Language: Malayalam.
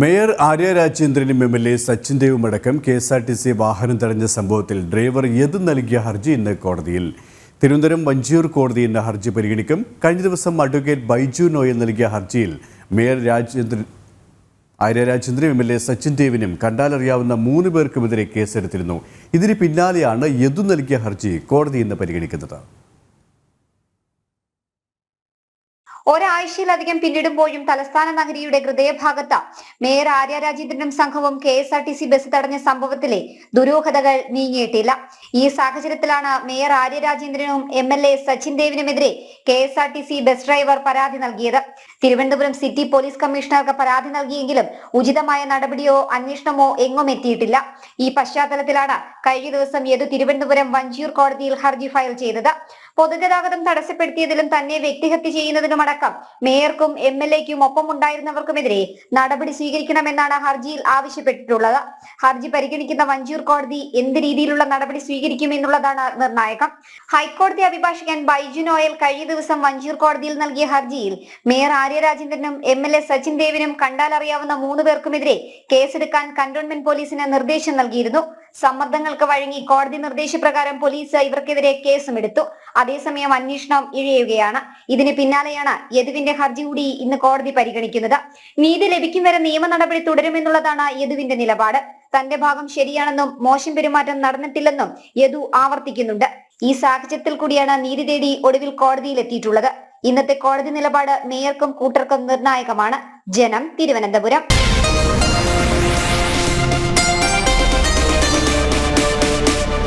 മേയർ ആര്യ രാജേന്ദ്രനും എം.എൽ.എ. സച്ചിൻ ദേവും അടക്കം കെ.എസ്.ആർ.ടി.സി വാഹനം തടഞ്ഞ സംഭവത്തിൽ ഡ്രൈവർ യദു നൽകിയ ഹർജി ഇന്ന് കോടതിയിൽ. തിരുവനന്തപുരം വഞ്ചിയൂർ കോടതി ഇന്ന് ഹർജി പരിഗണിക്കും. കഴിഞ്ഞ ദിവസം അഡ്വക്കേറ്റ് ബൈജു നോയൽ നൽകിയ ഹർജിയിൽ മേയർ ആര്യ രാജേന്ദ്രനും എം.എൽ.എ. സച്ചിൻ ദേവിനും കണ്ടാലറിയാവുന്ന 3 പേർക്കുമെതിരെ കേസെടുത്തിരുന്നു. ഇതിന് പിന്നാലെയാണ് യദു നൽകിയ ഹർജി കോടതി ഇന്ന് പരിഗണിക്കുന്നത്. ഒരാഴ്ചയിലധികം പിന്നിടുമ്പോഴും തലസ്ഥാന നഗരിയുടെ ഹൃദയഭാഗത്ത് മേയർ ആര്യ രാജേന്ദ്രനും സംഘവും കെ.എസ്.ആർ.ടി.സി ബസ് തടഞ്ഞ സംഭവത്തിലെ ദുരൂഹതകൾ നീങ്ങിയിട്ടില്ല. ഈ സാഹചര്യത്തിലാണ് മേയർ ആര്യ രാജേന്ദ്രനും എം.എൽ.എ. സച്ചിൻ ദേവിനുമെതിരെ കെ.എസ്.ആർ.ടി.സി ബസ് ഡ്രൈവർ പരാതി നൽകിയത്. തിരുവനന്തപുരം സിറ്റി പോലീസ് കമ്മീഷണർക്ക് പരാതി നൽകിയെങ്കിലും ഉചിതമായ നടപടിയോ അന്വേഷണമോ എങ്ങും എത്തിയിട്ടില്ല. ഈ പശ്ചാത്തലത്തിലാണ് കഴിഞ്ഞ ദിവസം യദു തിരുവനന്തപുരം വഞ്ചിയൂർ കോടതിയിൽ ഹർജി ഫയൽ ചെയ്തത്. പൊതുഗതാഗതം തടസ്സപ്പെടുത്തിയതിലും തന്നെ വ്യക്തിഹത്യ ചെയ്യുന്നതിനുമടക്കം മേയർക്കും എം.എൽ.എക്കും ഒപ്പം ഉണ്ടായിരുന്നവർക്കുമെതിരെ നടപടി സ്വീകരിക്കണമെന്നാണ് ഹർജിയിൽ ആവശ്യപ്പെട്ടിട്ടുള്ളത്. ഹർജി പരിഗണിക്കുന്ന വഞ്ചിയൂർ കോടതി എന്ത് രീതിയിലുള്ള നടപടി സ്വീകരിക്കുമെന്നുള്ളതാണ് നിർണായകം. ഹൈക്കോടതി അഭിഭാഷകൻ ബൈജു നോയൽ കഴിഞ്ഞ ദിവസം വഞ്ചിയൂർ കോടതിയിൽ നൽകിയ ഹർജിയിൽ മേയർ ആര്യ രാജേന്ദ്രനും എം.എൽ.എ. സച്ചിൻ ദേവിനും കണ്ടാലറിയാവുന്ന 3 പേർക്കുമെതിരെ കേസെടുക്കാൻ കന്റോൺമെന്റ് പോലീസിന് നിർദ്ദേശം നൽകിയിരുന്നു. സമ്മർദ്ദങ്ങൾക്ക് വഴങ്ങി കോടതി നിർദ്ദേശപ്രകാരം പോലീസ് ഇവർക്കെതിരെ കേസുമെടുത്തു. അതേസമയം അന്വേഷണം ഇഴയുകയാണ്. ഇതിന് പിന്നാലെയാണ് യദുവിന്റെ ഹർജി കൂടി ഇന്ന് കോടതി പരിഗണിക്കുന്നത്. നീതി ലഭിക്കും വരെ നിയമ നടപടി തുടരുമെന്നുള്ളതാണ് യദുവിന്റെ നിലപാട്. തന്റെ ഭാഗം ശരിയാണെന്നും മോശം പെരുമാറ്റം നടന്നിട്ടില്ലെന്നും യദു ആവർത്തിക്കുന്നുണ്ട്. ഈ സാഹചര്യത്തിൽ കൂടിയാണ് നീതി തേടി ഒടുവിൽ കോടതിയിൽ എത്തിയിട്ടുള്ളത്. ഇന്നത്തെ കോടതി നിലപാട് മേയർക്കും കൂട്ടർക്കും നിർണായകമാണ്. ജനം, തിരുവനന്തപുരം.